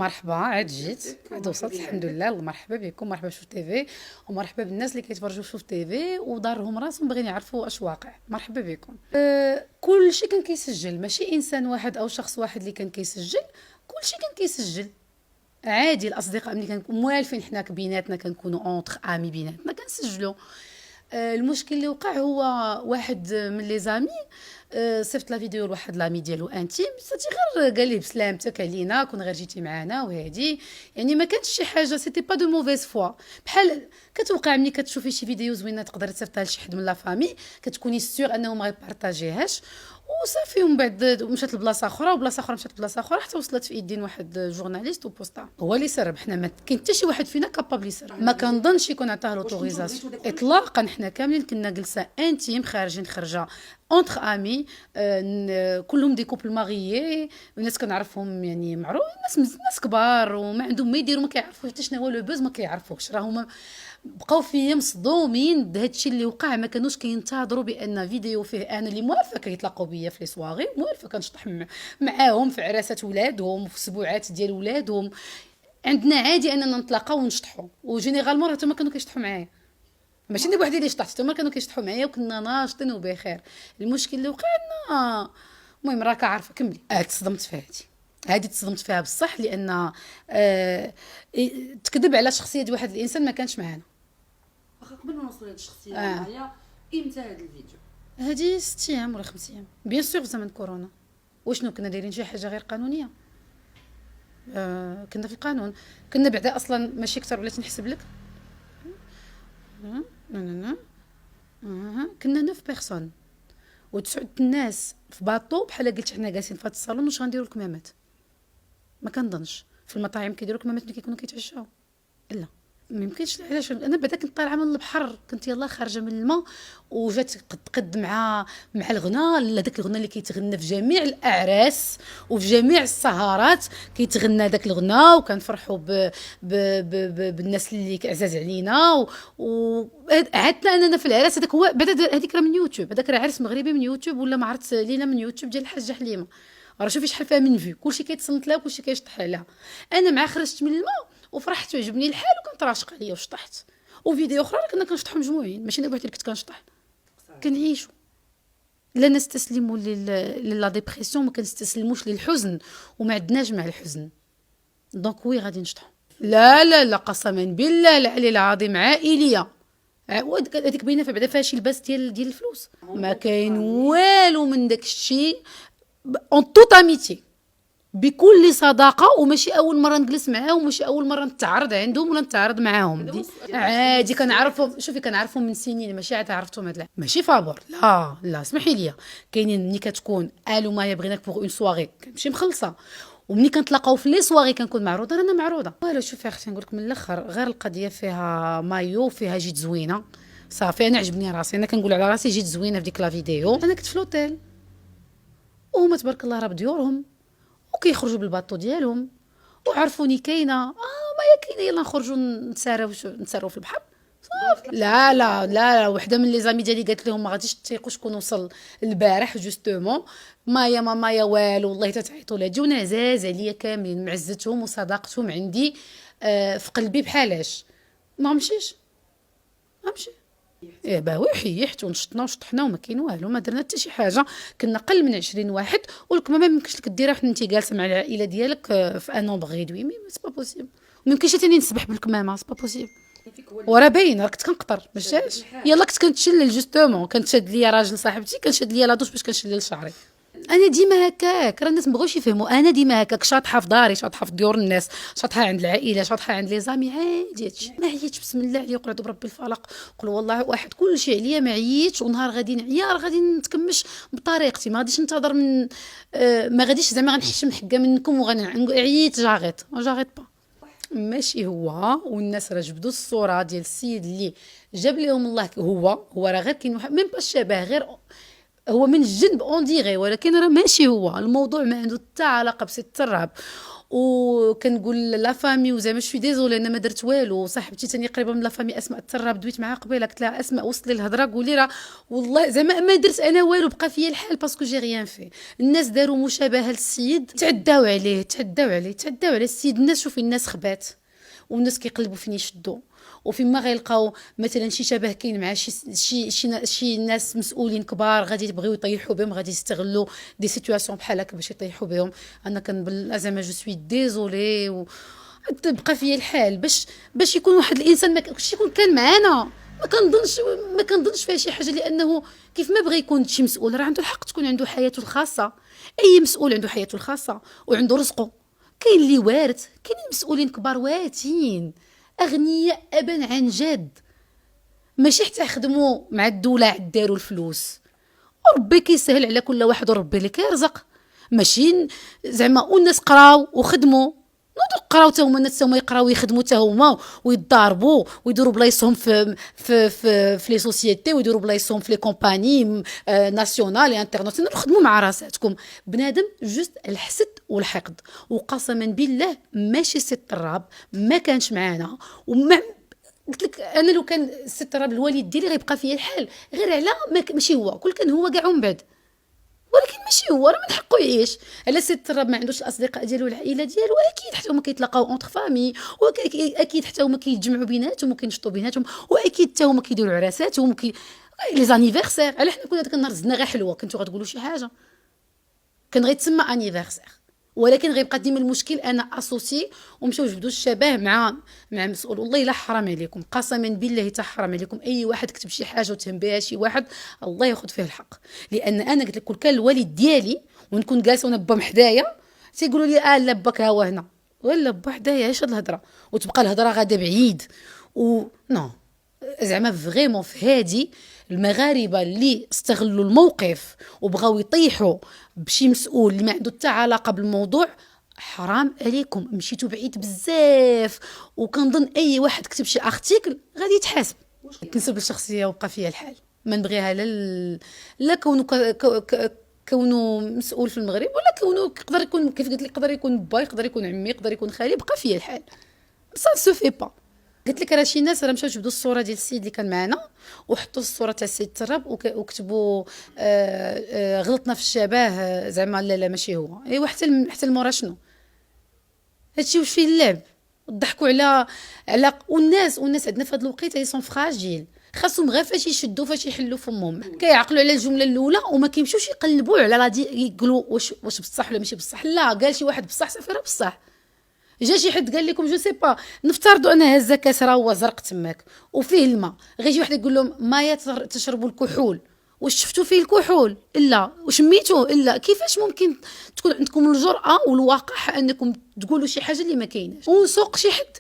مرحبا، عاد جيت، عاد وصلت الحمد لله. الله مرحبا بكم، مرحبا بشوف تيفي، ومرحبا بالناس اللي كيتفرجوا في شوف تيفي ودارهم راسهم باغيين يعرفوا اش واقع. مرحبا بكم. كل شيء كان كيسجل، ماشي انسان واحد او شخص واحد اللي كان كيسجل، كل شيء كان كيسجل. عادي الاصدقاء ملي كنكونوا موالفين حنا بيناتنا، كنكونوا اونتر امي بيناتنا كنسجلوا. المشكل اللي وقع هو واحد من لي زامي صيفط لا فيديو لواحد لامي ديالو انتيم، صافي غير قال لي بسلامتك علينا، كون غير جيتي معنا وهادي. يعني ما كانتش شي حاجه، سيتي با دو موفيز فوا. بحال كتوقع ملي كتشوفي شي فيديو زوينه تقدري تصيفطها لشي حد من لا فامي، كتكوني سيغ انه ما غيبارطاجيهاش وصافي. ومن بعد مشات لبلاصه اخرى، وبلاصه اخرى مشات لبلاصه اخرى، حتى وصلت في يدين واحد جورناليست وبوستا هو اللي سرب. حنا ما كاين حتى شي واحد فينا كابابل يسرب، ما كنظنش يكون عطاه لوتوريزاسيون اطلاقا. حنا كاملين كنا جلسه انتيم، خارجين خرجه اونتر امي، كلهم دي كوبل ماريي، الناس كنعرفهم يعني معروف، ناس كبار وما عندهم ما يديروا، ما كيعرفوش حتى شنو هو لو بوز، ما كيعرفوش. راهم بقاو فيا مصدومين بهذا الشيء اللي وقع. ما كانوش كينتظروا بان فيديو فيه انا اللي موالفه كيتلاقاو بيا في لي سواغي، موالفه كنشطح معاهم في عراسات ولادهم وفي سبوعات ديال ولادهم. عندنا عادي اننا نتلاقاو ونشطحوا، وجينيرالمون حتى ما كانوا كيشطحوا معايا، ماشي انا بوحدي اللي شطحت، حتى هما كانوا كيشطحوا معايا وكنا ناشطين وبخير. المشكل اللي وقع لنا، المهم راك عارفه كملي. تصدمت في هذه تصدمت فيها بصح، لان تكذب على شخصيه ديال واحد الانسان ما كانش معانا. واخا قبل ما نوصلوا لهاد الشخصيه معايا، امتى هاد الفيديو؟ هذه 6 ايام ولا 5 ايام، بيان سور في زمن كورونا. وشنو كنا دايرين شي حاجه غير قانونيه؟ كنا في القانون، كنا بعدا اصلا ماشي اكثر. بلاتي نحسب لك، كنا 9 بيرسون و9 الناس في باطو، بحال قلت حنا جالسين في هذا الصالون. واش غنديروا الكمامات؟ ما كنظنش في المطاعم كيديروا الكمامات ملي كيكونوا كيتعشاو، لا ما يمكنش. علاش؟ انا بعدا كنت طالعه من البحر، كنت يلاه خارجه من الماء، وجات قد مع الغناء، داك الغناء اللي كيتغنى في جميع الاعراس وفي جميع السهرات، كيتغنى داك الغناء، وكنفرحوا بالناس اللي عزاز علينا. وعدنا اننا في العراس هذاك هو بعدا، هذيك راه من يوتيوب، هذاك راه عرس مغربي من يوتيوب، ولا ما عرفت لينا من يوتيوب ديال الحاجه حليمه. راه شوفي شحال فيها من فيو، كلشي كيتصنت لها وكلشي كيشطح عليها. انا مع خرجت من الماء وفرحت وعجبني الحال، وكنت راشقه عليا وشطحت. وفيديو اخرى كنا كنشطحوا مجموعين، ماشي انا بوحدي اللي كنت كنشطح. كنعيشوا، لا نستسلموا لا ديبرسيون، ما كنستسلموش للحزن، وما عندناش مع الحزن. دونك وي غادي نشطحوا. لا لا لا، قسما بالله العلي العظيم عائليه. هذيك باينه بعدا فيها شي لباس ديال الفلوس، ما كاين والو من داك الشيء. اون توت اميتي، بكل صداقه، وماشي اول مره نجلس معاهم، وماشي اول مره نتعرض عندهم ولا نتعرض معاهم. عادي كنعرفهم، شوفي كنعرفهم من سنين، ماشي عاد عرفتهم هاد ماشي فابور، لا لا اسمحي لي. كاينين ملي كتكون الو ما بغيناك بوغ اون سواري كنمشي مخلصه، ومني كنتلاقاو في لي سواري كنكون معروضه، انا معروضه. والو شوفي اختي نقول لك من الاخر، غير القضيه فيها مايو، فيها جيت زوينه صافي. انا عجبني راسي، انا كنقول على راسي جيت زوينه في ديك لا فيديو. انا كنت في لوتيل، وهما تبارك الله راه بديورهم، وكيخرجوا بالباطو ديالهم، وعرفوني كاينه. ما هي كاينه، يلا نخرجوا نتساراو في البحر صافي. لا لا لا، وحده من لي زامي ديالي قالت لهم ما غاديش تيقوا شكون وصل البارح جوستومون. مايا ما مايا والو، والله تتعيطوا لها. جونا عزاز عليا كاملين، معزتهم وصداقتهم عندي في قلبي بحالاش. ما نمشيش، نمشي باوي. حيحت ونشطنا وشطحنا وما كاين والو، ما درنا حتى شي حاجه. كنا قل من 20 واحد، والكمامه ما يمكنش لك ديرها حتى انت جالسه مع العائله ديالك في ان نومبر ريدوي، مي سي با بوسيبل. ما يمكنش ثاني نسبح بالكمامه، سي با بوسيبل. وراه باين راه كنت كنقطر باش يلا كنت كنتشلل جوستومون. كانت شاد ليا راجل صاحبتي، كان شاد ليا لاطوش باش كنشلل شعري. انا ديما هكاك، راه الناس مبغوش يفهموا، انا ديما هكاك، شاطحه في داري، شاطحه في ديور الناس، شاطحه عند العائله، شاطحه عند لي زامي، عادي هادشي. ما عييتش بسم الله عليا، قعدوا بربي الفلق، قول والله واحد كلشي عليا، ما عييتش. ونهار غادي نعيا راه غادي نتكمش بطريقتي، ما غاديش ننتظر من ما غاديش زعما غنحشم حكا منكم عييت جاغيت با. ماشي هو. والناس راه جبدوا الصوره ديال السيد اللي جاب لهم الله، هو راه غير كاين واحد ميم با الشبه، غير هو من الجنب اون ديغي، ولكن راه ماشي هو. الموضوع ما عنده حتى علاقه بست الرهب. وكنقول لا فامي وزعما شوي ديزولي انا ما درت والو. صاحبتي ثاني قريبه من لا فامي اسماء التراب دويت معاها قبيله قلت لها اسماء وصلي الهضره قولي راه والله زعما ما درت انا والو بقى فيا الحال باسكو جي ريان في. الناس داروا مشابهه للسيد تعداو عليه تعداو على السيد. الناس شوفي الناس خبات والناس كيقلبوا فين يشدوا وفين ما غيلقاو مثلا شي شبه كاين مع شي ناس مسؤولين كبار غادي يبغيو يطيحوا بهم غادي يستغلوا دي سيتوياسيون بحال هكا باش يطيحوا بهم. انا زعما جو سوي ديزولي تبقى فيا الحال باش يكون واحد الانسان ما يكون كان معانا ما كنظنش فيها شي حاجه لانه كيف ما بغى يكون شي مسؤول راه عنده الحق تكون عنده حياته الخاصه. اي مسؤول عنده حياته الخاصه وعنده رزقه. كاين اللي وارث كاين مسؤولين كبار واتين اغنياء ابا عن جد ماشي حتى يخدموا مع الدوله عداروا الفلوس وربي كيسهل على كل واحد وربي اللي كيرزق. ماشي زعما والناس قراو وخدموا نوضو قراو حتى هما الناس هما يقراو ويخدموا حتى هما ويضاربوا ويديروا بلايصهم في لي سوسيتي ويديروا بلايصهم في لي كومباني ناسيونال انترناسيونال وخدموا مع راساتكم. بنادم جوست الحسد والحقد. وقسما بالله ماشي سي الطراب ما كانش معانا وما قلت لك انا لو كان سي الطراب الوالد ديالي غيبقى فيا الحال غير على ماشي هو كل كان هو كاع من بعد ولكن ماشي هو راه من حقه يعيش. على سي الطراب ما عندوش الاصدقاء ديالو والعائله ديالو اكيد حتى هما كيتلاقاو اونتر فامي واكيد حتى هما كيتجمعوا بيناتهم وكينشطوا بيناتهم واكيد حتى هما كيديروا عراسات لي زانيفرسير. على حنا كنا داك النهار زدنا غير حلوه كنتو غتقولوا شي حاجه كان غيتسمى انيفرسير ولكن غيبقى ديما المشكل انا اسوسي ومشاو جبدوا الشباب مع مسؤول. والله لا حرام عليكم قسما بالله تا حرام عليكم اي واحد كتب شي حاجه وتهم بها شي واحد الله ياخذ فيه الحق. لان انا قلت لك كل كان الوالد ديالي ونكون جالسه وانا با حدايا تيقولوا لي لا باك ها هو هنا ولا با حدايا اش هاد الهضره وتبقى الهضره غاده بعيد نو زعما فريمون في هادي المغاربه اللي استغلوا الموقف وبغاو يطيحوا بشي مسؤول اللي ما عنده حتى علاقه بالموضوع حرام عليكم مشيتوا بعيد بزاف. وكنظن اي واحد كتب شي ارتيكل غادي يتحاسب. كنسب الشخصيه وبقى فيها الحال ما نبغيها لا كونه مسؤول في المغرب ولا كونه يقدر يكون كيف قلت لك يقدر يكون با يقدر يكون عمي يقدر يكون خالي بقى فيها الحال سا سو في با. قلت لك راه شي ناس راه مشاو جبدوا الصوره ديال السيد اللي كان معنا وحطوا الصوره تاع السيد التراب وكتبوا غلطنا في الشبه زعما لا ماشي هو ايوا حتى المورا شنو هادشي واش فيه اللعب ضحكوا على والناس عندنا في هذا الوقت لي سون فراجيل خاصهم غير فاش يشدوا فاش يحلوا فمهم كيعقلوا على الجمله الاولى وما كيمشيوش يقلبوا على رادي يقولوا واش بصح ولا ماشي بصح. لا قال شي واحد بصح صافي راه بصح. جا شي حد قال لكم جو سي با نفترضوا ان هزه كاس راه هو زرق تماك وفيه الماء غير شي واحد يقول لهم ما تشربوا الكحول واش شفتوا فيه الكحول الا وشميتوه الا كيفاش ممكن تكون عندكم الجرأه والوقاحه انكم تقولوا شي حاجه اللي ما كايناش ونسوق شي حد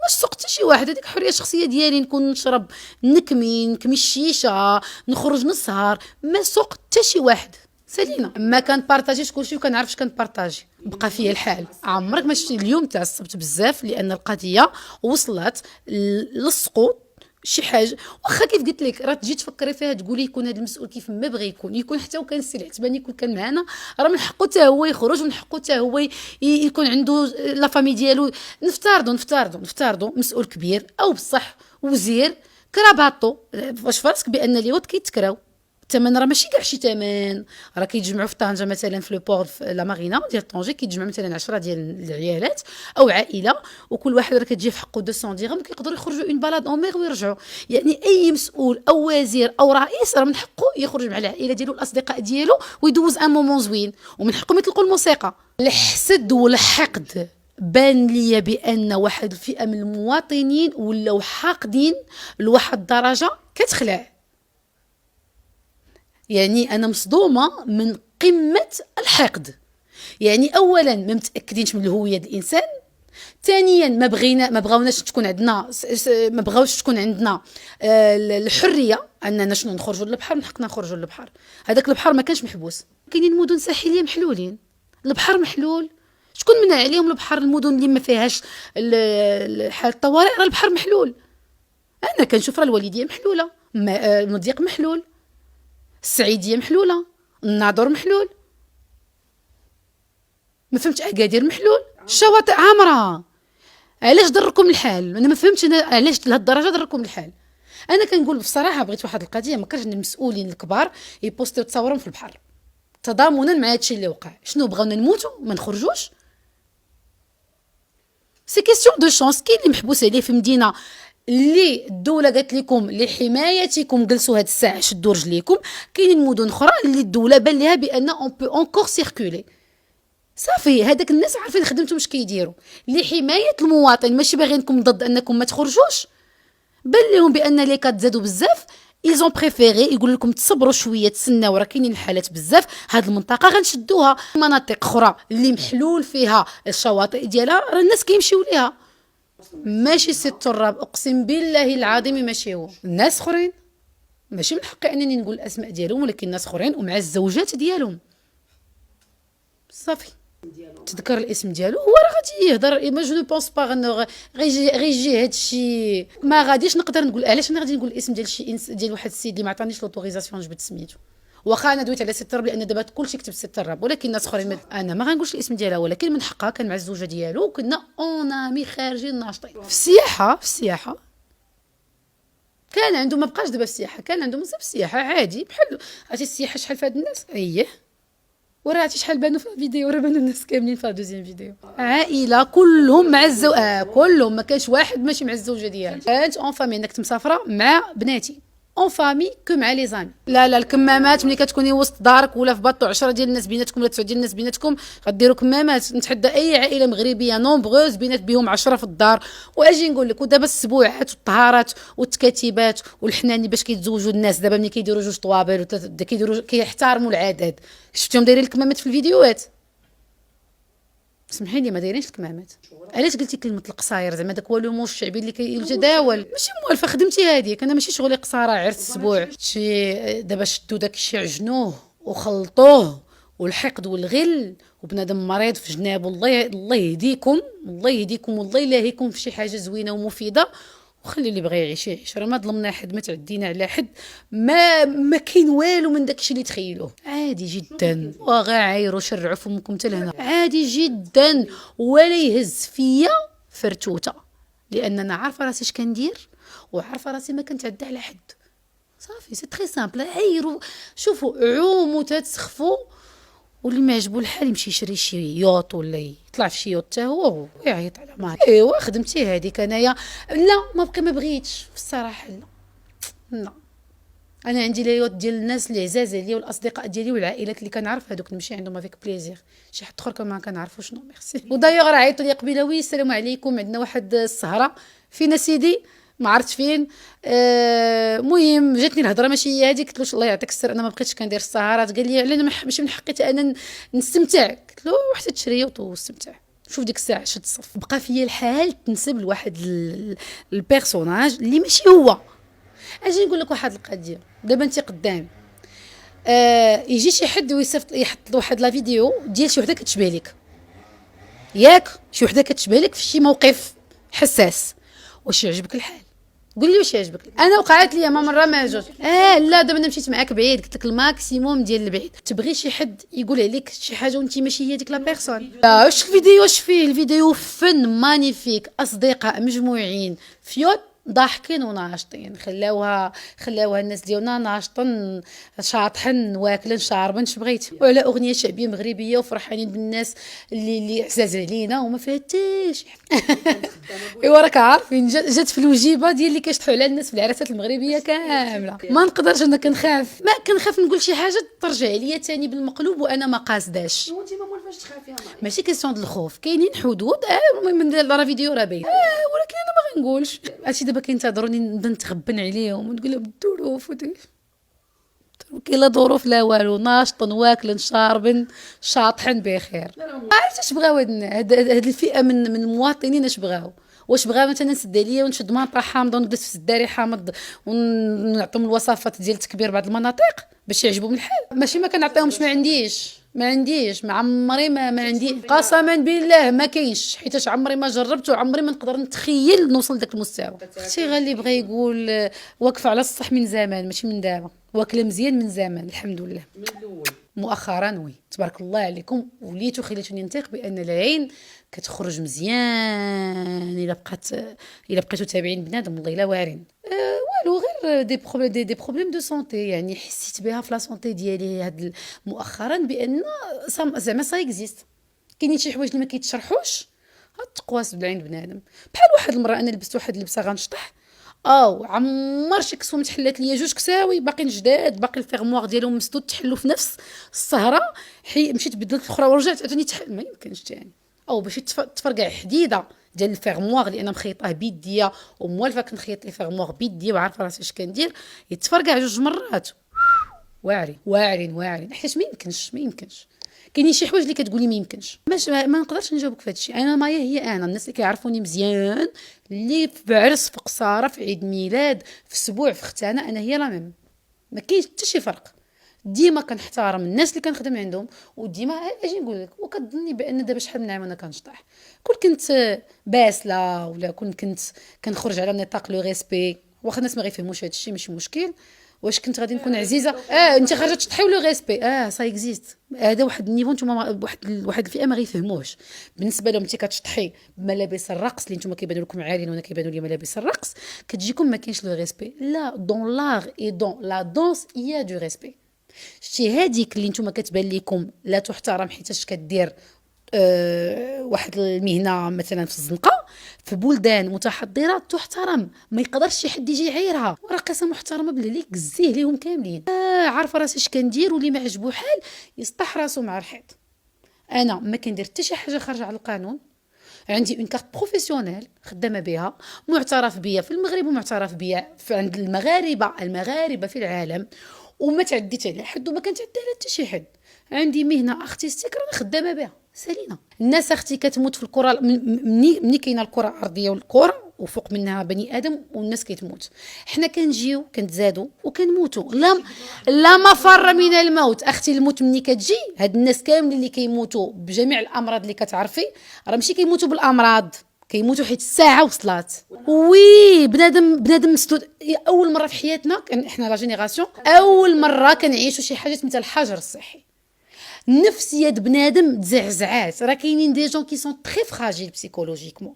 واش سوقت شي واحد هذيك حريه شخصيه ديالي نكون نشرب نكمي الشيشه نخرج نسهر ما سوقت حتى شي واحد سالينا ما كان بارطاجيش كلشي وكنعرف كان بارطاجي بقى فيا الحال. عمرك ما شفتي اليوم تعصبت بزاف لان القضيه وصلت للسقوط شي حاجه واخا كيف قلت لك راه تجي تفكري فيها تقولي يكون هذا المسؤول كيف ما بغى يكون حتى وكان السي العتباني يكون كان معنا راه من حقه حتى هو يخرج ومن حقه حتى هو يكون عنده لا فامي ديالو. نفترضوا مسؤول كبير او بصح وزير كراباطو واش فراسك بان اليوت كيتكراو الثمن راه ماشي كاع شي ثمن راه كيتجمعوا في طنجه مثلا في لو بور في لا مارينا ديال طنجه كيتجمعوا مثلا 10 ديال العيالات او عائله وكل واحد راه كتجي في حقه 200 درهم كيقدروا يخرجوا اون بالاد اون ميغ ويرجعوا. يعني اي مسؤول او وزير او رئيس راه من حقه يخرج مع العائله ديالو والاصدقاء ديالو ويدوز ان مومون زوين ومن حقهم يطلقوا الموسيقى. الحسد والحقد بان لي بان واحد الفئه من المواطنين ولاو حاقدين لواحد الدرجه كتخلع. يعني أنا مصدومة من قمة الحقد. يعني أولا ما متأكدينش من الهوية الإنسان. ثانيا ما بغاوناش تكون عندنا ما بغاوش تكون عندنا الحرية أننا شنو نخرجوا للبحر من حقنا نخرجوا للبحر. هذاك البحر ما كانش محبوس. كاينين مدن ساحلية محلولين البحر محلول. شكون منع عليهم البحر المدن اللي ما فيهاش حالة الطوارئ راه البحر محلول. أنا كنشوف راه الوالدية محلولة المضيق محلول السعيديه محلوله الناظور محلول ما فهمتش اكادير محلول الشواطئ عامره. علاش ضركم الحال؟ انا ما فهمتش انا علاش لهالدرجه ضركم الحال. انا كنقول بصراحه بغيت واحد القضيه، ما كانش المسؤولين الكبار يبوستيو تصاورهم في البحر تضامنا مع هادشي اللي وقع. شنو بغاونا نموتوا ما نخرجوش؟ سي كيستيون دو شانس. كاين اللي محبوس عليه في مدينه اللي الدوله قالت لكم لحمايتكم جلسوا هاد الساعه شدوا رجليكم. كاينين مدن اخرى اللي الدوله بان ليها بان اون بو اونكور سيركولي. صافي هذاك الناس عارفين خدمتهم اش كيديروا لحمايه المواطن، ماشي باغيينكم ضد انكم ما تخرجوش. بان لهم بان لي كات زادوا بزاف، ils ont préféré يقول لكم تصبروا شويه تسناو راه كاينين الحالات بزاف، هاد المنطقه غنشدوها. مناطق اخرى اللي محلول فيها الشواطئ ديالها راه الناس كيمشيو ليها. ماشي سي التراب، اقسم بالله العظيم ماشي هو. الناس اخرين ماشي من حقي انني نقول الاسماء ديالهم، ولكن الناس اخرين ومع الزوجات ديالهم. صافي تذكر الاسم ديالو هو راه غادي يهضر. ما جو نو بونس با غيجي هادشي. ما غاديش نقدر نقول علاش انا غادي نقول الاسم ديال شي ديال واحد السيد اللي ما عطانيش لوتوريزاسيون نجبد سميتو. واخا انا دويت على سي التراب لان دابا كلشي كتب سي التراب، ولكن الناس اخرين انا ما غنقولش الاسم ديالها، ولكن من حقها كان مع الزوجه ديالو وكنا اونامي خارجين ناشطين في السياحه. في السياحه كان عنده، ما بقاش دابا في السياحه، كان عنده منصب السياحه عادي بحال عرفتي السياحه شحال في هاد الناس. اييه وراه عرفتي شحال بانوا في الفيديو، راه بانوا الناس كاملين في دوزيام فيديو. عائله كلهم مع كلهم، ما كانش واحد ماشي مع الزوجه ديالها. كانت اون فامي، انك مسافره مع بناتي اون فامي كو مع لي زامي. لا الكمامات ملي كتكوني وسط دارك ولا في باطو 10 ديال الناس بيناتكم ولا 9 ديال الناس بيناتكم غديروا كمامات. نتحدى اي عائله مغربيه نومبغوز بينات بهم 10 في الدار. واجي نقول لك ودابا السبوعات والطهارات والتكاتيبات والحناني باش كيتزوجوا الناس دابا ملي كيديروا جوج طوابل وثلاثه كيديروا كيحترموا العدد. شفتيهم دايرين الكمامات في الفيديوهات؟ سمحي لي ما دايرينش الكمامات. علاش قلتي كلمه القصاير؟ زعما داك هو لو مو الشعبي اللي كيتداول. ماشي موالفه خدمتي هذيك. انا ماشي شغلي قصاره عرس السبوع. شي دابا شدوا داك الشيء عجنوه وخلطوه والحقد والغل وبنادم مريض في جنابه. الله يهديكم، الله يهديكم والله يلاهيكم في شي حاجه زوينه ومفيده. وخلي اللي بغى يعيش يعيش، راه ما ظلمنا حد، ما تعدينا على حد، ما كاين والو من داكشي اللي تخيلوه. عادي جدا وغا عايروا شرعوا فمكم حتى لهنا، عادي جدا. ولا يهز فيا فرتوته، لان انا عارفه راسي اش كندير وعارفه راسي ما كنتعدى على حد. صافي سي تري سامبل. عايروا شوفوا عوموا تسخفوا، واللي ما عجبو الحال يمشي يشري شي يوط ولا يطلع في شي يوط حتى هو ويعيط على ماري. ايوا خدمتي هذيك انايا. لا ما بغيتش في الصراحه. لا انا عندي ليوط ديال الناس اللي عزاز عليا والاصدقاء ديالي والعائلات اللي كنعرف، هذوك نمشي عندهم افيك بليزير. شي حد اخر ما كنعرفوش نو ميرسي. ودايوغ راه عيطوا لي قبيله وي السلام عليكم عندنا واحد السهره فينا سيدي ما عرفتش فين. مهم جاتني الهضره ماشي هي هذيك. قلت له الله يعطيك السر انا ما بقيتش كندير السهرات. قال لي على ماشي من حقي انا نستمتع. قلت له حتى تشري واستمتع. شوف ديك الساعه شد الصف بقى فيا الحال تنسب لواحد البيرسوناج اللي ماشي هو. اجي نقول لك واحد القضيه دابا انت قدام يجي شي حد ويصيفط يحط واحد لا فيديو ديال شي وحده كتشبه لك، ياك شي وحده كتشبه لك في شي موقف حساس، واش يعجبك الحال؟ قول لي واش يعجبك. انا وقعت لي ما مره ما جوج. لا دابا انا مشيت معاك بعيد، قلت لك الماكسيموم ديال البعيد. تبغي شي حد يقول عليك شي حاجه وانت ماشي هي ديك لا بيرسون. لا واش الفيديو واش فيه؟ الفيديو فن مانيفيك، اصدقاء مجموعين فيوت ضاحكين وناشطين. خلاوها الناس ديالنا ناشطين شاطحين واكلين شاربين اش بغيتي، وعلى اغنيه شعبيه مغربيه وفرحانين بالناس اللي عزاز علينا وما فيها حتى شي حاجه. ايوا راك عارفين جات في الوجيبه ديال اللي كيشطحوا على الناس في العراسات المغربيه كامله. ما نقدرش انا كنخاف نقول شي حاجه ترجع ليا ثاني بالمقلوب وانا ما قاصداش. وانت ما مولفاش تخافيها معايا. ماشي كيسيون ديال الخوف، كاينين حدود. المهم راه فيديو راه باين. ولكن انا ما غنقولش هادشي. دابا كينتظروني نبدا نتغبن عليهم ونقول لهم الظروف كاين لا ظروف لا والو، ناشطين واكلين شاربين شاطحين بخير. عرفت اش بغاو هاد الفئه من المواطنين؟ اش بغاو؟ واش بغاو مثلا نسد عليا ونشد منطقه حامضه ونجلس في السداري حامض ونعطيهم الوصفات ديال تكبير بعض المناطق باش يعجبهم الحال؟ ماشي ما كنعطيهمش، ما عنديش ما عمري ما عندي قسما بالله ما كاينش، حيتاش عمري ما جربت وعمري ما نقدر نتخيل نوصل لذاك المستوى. اختي غير اللي بغى يقول واقفه على الصح من زمان ماشي من دابا، واكله مزيان من زمان الحمد لله. من الاول مؤخرا وي تبارك الله عليكم وليتو خليتوني ننطق بان العين كتخرج مزيان الا بقيتو تابعين بنادم والله الا واعرين. والو غير دي بروبليم دو سونتي، يعني حسيت بها في لا سونتي ديالي هاد مؤخرا بان زعما سا اكزيست. كاينين شي حوايج اللي ما كيتشرحوش تقواس بالعين بنادم. بحال واحد المره انا لبست واحد اللبسه غنشطح عمر شي كسوه متحلات ليا جوج كساوي باقيين جداد، باقي الفيغموار ديالهم مسدود تحلوا في نفس السهره. مشيت بدلت الاخرى ورجعت عاوتاني تحل، ما يمكنش تاني. باش تفرقع حديده ديال الفيغموار اللي انا مخيطاه بيديا وموالفه كنخيط لي فيغموار بيديا وعارفه راسي اش كندير، يتفرقع جوج مرات. واعرين حيت ما يمكنش. كاينين شي حوايج اللي كتقولي ما يمكنش، ما نقدرش نجاوبك في هذا الشيء. انا مايا هي انا الناس اللي كيعرفوني مزيان، اللي في عرس في قصاره في عيد ميلاد في اسبوع في ختانه، انا هي لا ميم، ما كاينش حتى شي فرق. ديما كنحترم الناس اللي كنخدم عندهم، وديما اجي نقول لك وكتظني بان دابا شحال من عام وانا كنشطح. كنت باسله ولا كنت كنخرج على نطاق لو ريسبي، واخا الناس ما غيفهموش هذا الشيء ماشي مشكل. واش كنت غادي نكون عزيزه انت خرجت تشطحي لو ريسبي سا اكزيست. هذا واحد النيفو نتوما واحد الفئه ما غيفهموش. بالنسبه لهم انت كتشطحي بملابس الرقص اللي نتوما كيبانوا لكم عارين وانا كيبانوا لي ملابس الرقص، كتجيكم ما كاينش لو ريسبي. لا، دون لاغ اي دون لا دانس يا دو ريسبي. شتي هذيك اللي نتوما كتبان لكم لا تحترم حيتاش كدير واحد المهنه مثلا في الزنقه في بلدان متحضره تحترم، ما يقدرش شي حد يجي يعيرها. راقصه محترمه باللي كزيه ليهم كاملين، عارفه راسي اش كندير، واللي ما عجبو حال يسطح راسو مع الحيط. انا ما كندير حتى شي حاجه خارجه على القانون، عندي اون كارت بروفيسيونيل خدامه بها، معترف بيا في المغرب ومعترف بيا عند المغاربه في العالم، وما تعديت على حد وما كنتعدى على حتى شي حد. عندي مهنه ارتستيك رانا خدامه بها سالينا. الناس اختي كتموت في الكره، مني كاينه الكره الارضيه والكره وفوق منها بني ادم والناس كتموت. حنا كنجيو كنتزادوا وكنموتوا، لا مفر من الموت. اختي الموت مني كتجي. هاد الناس كاملين اللي كيموتوا بجميع الامراض اللي كتعرفي راه ماشي كيموتوا بالامراض، كيموتوا حيت الساعه وصلات. وي بنادم مسدود. اول مره في حياتنا احنا لا جينيراسيون اول مره كنعيشوا شي حاجه مثل الحجر الصحي. نفسيه بنادم تزعزعات. راه كاينين دي جون كي سون تري فراجيل بسيكولوجيكمون.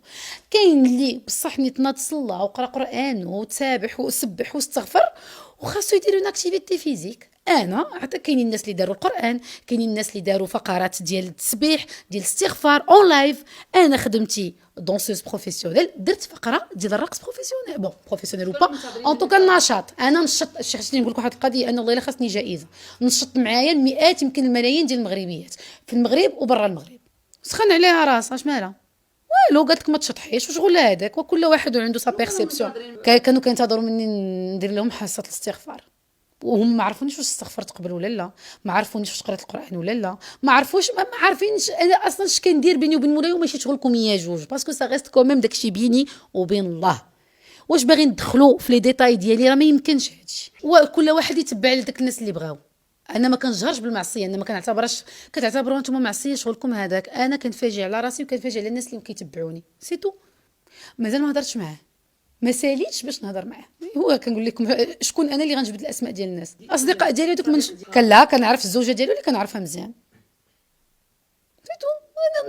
كاين اللي بصح نيت تصلى وقرا قران وتسابح وسبح واستغفر وخاصو يديروا اون اكتيفيتي فيزيك. انا حتى كاينين الناس اللي داروا القران، كاينين الناس اللي داروا فقرات ديال التسبيح ديال الاستغفار اون لايف. انا خدمتي دونسوز بروفيسيونيل، درت فقره ديال الرقص بروفيسيونيل بروفيسيونيل وبا ان توكا النشاط. انا نشط شي حاجه نقول لك واحد القضيه، انا والله الا خاصني جائزه. نشط معايا المئات يمكن الملايين ديال المغربيات في المغرب وبرا المغرب. سخن عليها راسها اش مالها والو، قالت لك ما تشطحيش وشغل هذاك، وكل واحد عنده سا بيرسيبسيون. كانوا كينتظروا مني ندير لهم حصه الاستغفار، وهم ما عرفونيش واش استغفرت قبل ولا لا، ما عرفونيش واش قرات القران ولا لا، ما عرفوش ما عارفينش انا اصلا اش كندير بيني وبين مولاي، وماشي شغلكم يا جوج باسكو سا ريست كوميم داكشي بيني وبين الله. واش باغي ندخلوا في لي ديتاي ديالي راه ما يمكنش هادشي، وكل واحد يتبع لداك الناس اللي بغاو. انا ما كنجهرش بالمعصيه، انا ما كنعتبرش كتعتبروا نتوما معصيه شغلكم هذاك. انا كنفاجئ على راسي وكنفاجئ على الناس اللي كيتبعوني سي تو. مازال ما هضرتش معاه، ما ساليتش باش نهضر معاه. هو كنقول لكم شكون انا اللي غنجبد الاسماء ديال الناس الاصدقاء ديالي هذوك من كلا كنعرف الزوجه ديالو اللي كنعرفها مزيان سيتو.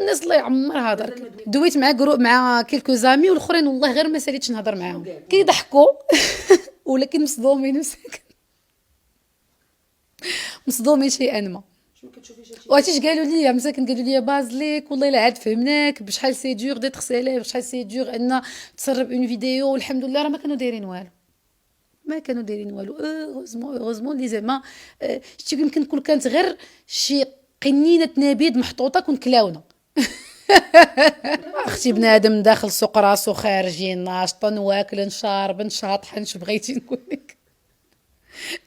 الناس الله يعمرها هضر دويت مع جروب مع كيلكو زامي، والاخرين والله غير ما ساليتش نهضر معاهم كيضحكوا ولكن مصدومين مصدومين شيئا ما. وعرفتي قالوا لي مساكن، قالوا لي بازليك والله الا عاد فهمناك بشحال سي دور ديتر سيليب، بشحال سي دور ان تسرب اون فيديو. والحمد لله راه ما كانوا دايرين والو. اوغوزمون لي زعما شتي يمكن كل كانت غير شي قنينه نبيذ محطوطه كون كلاونه. اختي بنادم داخل سوق راسو خارجين ناشطا واكل شارب شاطحا اش بغيتي نقول لك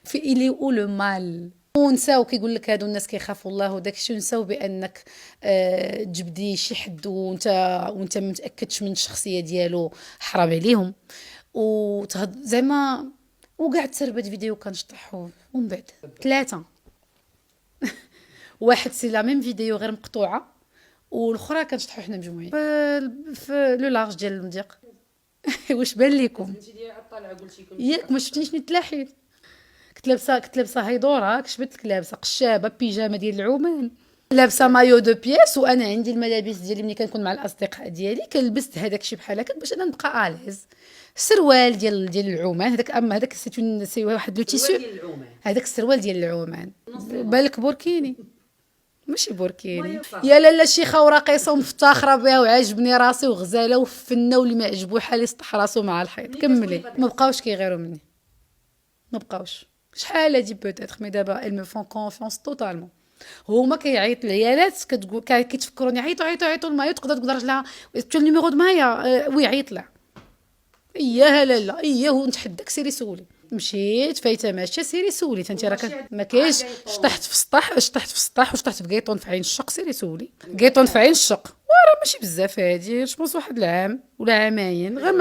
في إلي او لو مال. ونساو كيقول لك هادو الناس كيخافوا الله وداك الشيء، ونساو بانك تجبدي شي حد وانت ما متاكدش من الشخصيه ديالو، حرام عليهم. زعما وكاع تسربت فيديو كنشطحوا ومن بعد 3 واحد سي لا ميم فيديو غير مقطوعه، والاخرى كنشطحوا حنا مجموعين في لو لارج ديال المضيق. واش بان لكم ياك ما شفتنيش نتلاحيت كنت لابسه هيدوره، كشبت لك لابسه قشابه بيجامه ديال العومان، لابسه مايو دو بياس، وانا عندي الملابس ديالي ملي كنكون مع الاصدقاء ديالي كنلبس هذاك الشيء بحال هكا باش انا نبقى اليز. السروال ديال العومان هذاك، اما هذاك سي واحد لو تيسو، ديال العومان. هذاك السروال ديال العومان بالك بوركيني ماشي بوركيني. مايو صح. يا لاله شيخه ورقيصه ومفتخره بها وعاجبني راسي وغزاله وفنه، واللي ما عجبو حال يسطح راسو مع الحيط. كملي. ما بقاوش كيغيروا مني، ما بقاوش. شحال هادي بوتيتر مي دابا ال مو فون كونفيونس توتالمون. هما كيعيطوا العيالات كتقول كيتفكروني عيطوا المايو، تقدر تقول راجلها تو النيميرو دو مايا وي عيط لها. اياها لالا اياه نتحداك سيري سولي. مشيت فايته ماشيه سيري سولي انت راك ما كاينش. شطحت في السطح وشطحت في قيطون في عين الشق. سيري سولي قيطون في عين الشق وراه ماشي بزاف هادي، جوبونس واحد العام ولا عامين غير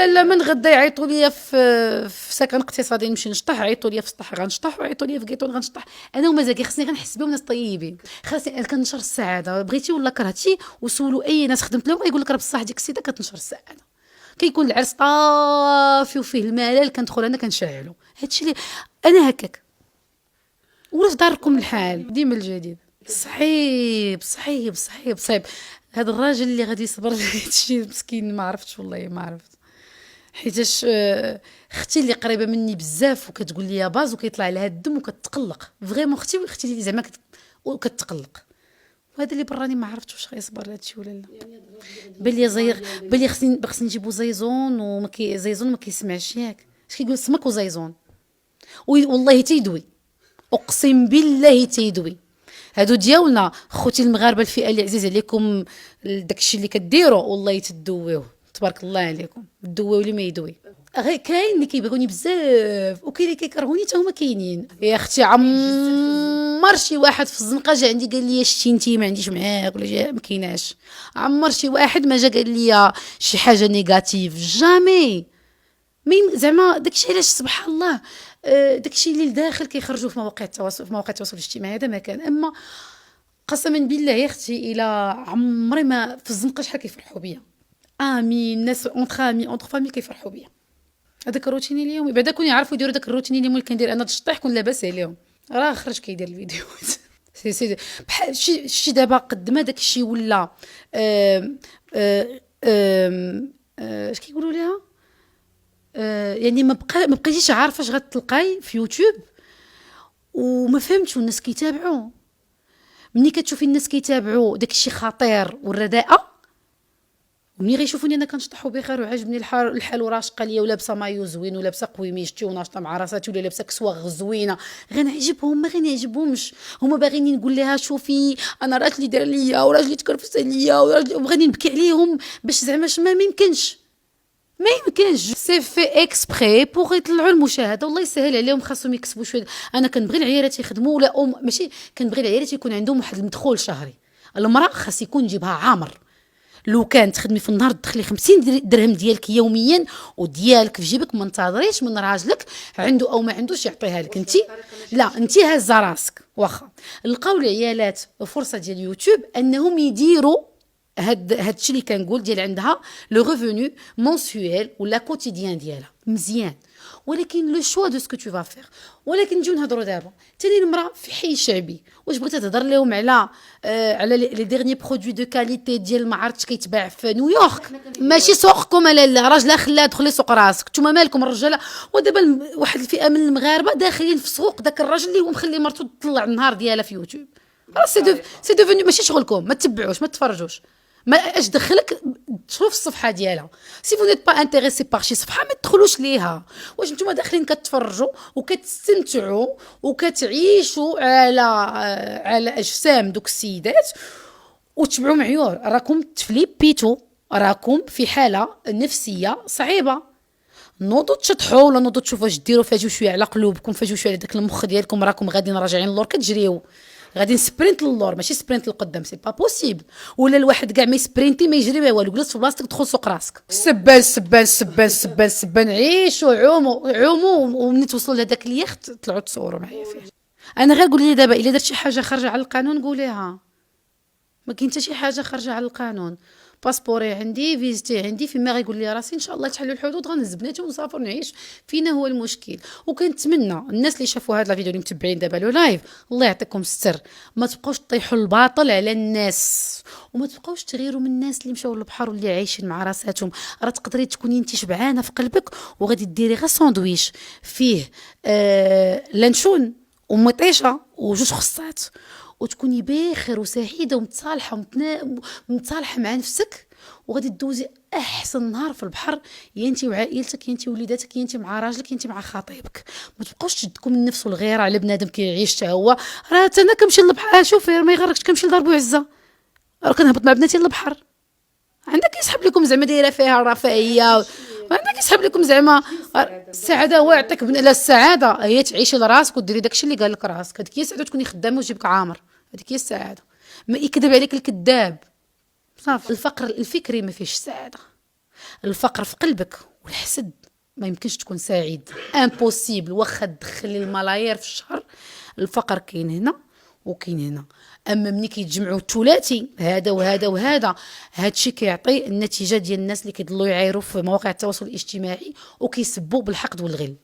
لا من غدا يعيطوا ليا في سكن اقتصادي نمشي نشطح، عيطوا ليا في السطح غنشطح، وعيطوا ليا في قيطون غنشطح. انا ومزاكي خصني غنحس بهم ناس طيبين، خاصني كنشر السعاده بغيتي ولا كرهتي. وسولوا اي ناس خدمت لهم يقول لك راه بصح ديك السيده كتنشر السعاده. كيكون العرس طافي وفيه الملل كندخل انا كنشعلو. هادشي اللي انا هكاك. ولا في داركم الحال ديما الجديد. صعيب. هذا الراجل اللي غادي يصبر هادشي مسكين ما عرفتش والله ما عرفت، حيتاش اختي اللي قريبه مني بزاف وكتقول لي يا باز وكيطلع لها الدم وكتقلق فريمون. اختي اللي زعما وكتقلق. وهذا اللي براني ما عرفتش واش غيصبر هادشي ولا لا. بلي بلي خصني نجيبو زيزون زيزون ما كيسمعش ياك. اش كيقول سمك وزيزون والله تيدوي، اقسم بالله تيدوي. هادو ديالنا خوتي المغاربه الفئه اللي عزيز عليكم داكشي اللي كديروا والله تدويوه تبارك الله عليكم. دويو اللي ما يدوي. كاين اللي كيبغوني بزاف وكاين اللي كيكرهوني حتى هما كاينين. يا اختي عمر شي واحد في الزنقه جا عندي قال لي شتي انتي ما عنديش معاك ولا جا ما كايناش. عمر شي واحد ما جا قال لي شي حاجه نيجاتيف جامي. مين زعما داكشي علاش سبحان الله داكشي اللي لداخل كيخرجوا في مواقع التواصل الاجتماعي. هذا ما كان. اما قسما بالله يا اختي الى عمري ما في الزنقه شحال كيفرحوا بيا. امين الناس اونتر فامي كيفرحوا بيا. هذاك الروتيني اليومي بعدا كون يعرفوا يديروا داك الروتيني اليومي اللي كندير انا تشطيح كون لاباس عليهم. راه خرج كيدير الفيديوهات سي بحال شي دابا قد ما داك الشيء ولا اش كيقولوا ليها يعني ما بقيتيش عارفه اش غتلقاي في يوتيوب وما فهمتش والناس كيتابعوا. ملي كتشوفي الناس كيتابعوا داك الشيء خطير والرداءه، وملي غيشوفوني انا كنشطح بخير وعاجبني الحال وراشقه ليا ولابسه مايو زوين ولابسه قويميشتي وناشطه مع راساتي ولا لابسه كسوه زوينه، غنعجبهم ما غنعجبهمش. هما باغيين نقول لها شوفي انا راجلي دار ليا وراجلي تكرفس عليا وبغيني نبكي عليهم باش زعما ما يمكنش سي في اكسبري بوغ يطلعوا المشاهده. والله يسهل عليهم خاصهم يكسبوا شويه. انا كنبغي العيالات يخدموا ولا ماشي كنبغي العيالات يكون عندهم واحد المدخول شهري. المراه خاص يكون جيبها عامر. لو كان تخدمي في النهار تدخلي 50 درهم ديالك يوميا وديالك في جيبك ما انتظريش من راجلك عنده او ما عندوش يعطيها لك انت. لا انت هازه راسك. واخا لقاو العيالات فرصه ديال يوتيوب انهم يديروا هادشي اللي كنقول ديال عندها لو ريفوني مونسيويل ولا كوتيديان ديالها مزيان، ولكن لو شوا دو سكو تو فا فير. ولكن نجيو نهضروا دابا ثاني المراه في حي شعبي واش بغيتي تهضر لهم على لي ديرني برودوي دو كاليتي ديال ما عرفتش كيتباع في نيويورك ماشي سوقكم. لا راجله خليها دخلي سوق راسك. نتوما مالكم الرجاله؟ ودابا واحد الفئه من المغاربه داخلين في سوق داك الراجل اللي هو مخلي مرته تطلع النهار ديالها في يوتيوب. راه سي دوفوني ماشي شغلكم. ما تتبعوش ما تفرجوش. ما اش دخلك تشوف الصفحه ديالها. سي فو نيت با انتريسي بار شي صفحه ما تدخلوش ليها. واش نتوما داخلين كتفرجوا وكتستمتعوا وكتعيشوا على اجسام دوك السيدات وتبعوا معيور؟ راكم تفليبيتو، راكم في حاله نفسيه صعيبه. نوضوا تشطحوا ولا نوضوا تشوفوا اش ديروا. فاجوا شويه على قلوبكم، فاجوا شويه على داك المخ ديالكم. راكم غاديين راجعين للور كتجريو، غادي نسبرينت للور ماشي سبرينت للقدام. سي با بوسيبل. ولا الواحد كاع ما يسبرينتي ما يجري ما والو. جلس في بلاصتك دخل سوق راسك. سبان عيشوا عوموا ومني توصلوا لهداك اليخت طلعوا تصوروا معايا فيه. انا غير قولي لي دابا الا درت شي حاجه خارجه على القانون قوليها. ما كاين حتى شي حاجه خارجه على القانون. باسبوري عندي، فيزتي عندي، فيما غيقول لي راسي ان شاء الله تحلوا الحدود غنهز بناتي ونسافر نعيش فينا هو المشكل. وكنتمنى الناس اللي شافوا هذا الفيديو اللي متبعين دابا لو لايف، الله يعطيكم الستر، ما تبقاوش تطيحوا الباطل على الناس، وما تبقاوش تغيروا من الناس اللي مشاو للبحر واللي عايشين مع راساتهم. راه تقدري تكوني انت شبعانه في قلبك وغادي ديري غير ساندويش فيه لانشون ومطيشه وجوج خصات، وتكوني بخير وسعيده ومتصالحه ومتصالحه مع نفسك، وغادي تدوزي احسن نهار في البحر، يا انت وعائلتك، يا انت وليداتك، يا انت مع راجلك، يا انت مع خطيبك. ما تبقاوش تشدكم النفس والغيره على بنادم كيعيش حتى هو. راه انا كنمشي للبحر، شوفي ما يغركش، كنمشي لدار بوعزه، راه كنهبط مع بناتي للبحر. عندك يسحب لكم زعما دايره فيها رفاهيه، عندك يسحب لكم زعما السعاده. هو يعطيك لا، السعاده هي تعيشي لراسك وديري داكشي اللي قال لك راسك، هذيك هي السعاده، تكوني خدامه وجيبك عامر، هذيك هي السعاده. ما يكذب عليك الكذاب. صافي. الفقر الفكري ما فيهش السعاده، الفقر في قلبك والحسد ما يمكنش تكون سعيد، امبوسيبل. واخا تدخلي الملايير في الشهر، الفقر كاين هنا وكاين هنا. اما ملي كيتجمعوا الثلاثي هذا وهذا وهذا، هادشي كيعطي النتيجه ديال الناس اللي كيضلوا يعايروا في مواقع التواصل الاجتماعي وكيسبوا بالحقد والغل.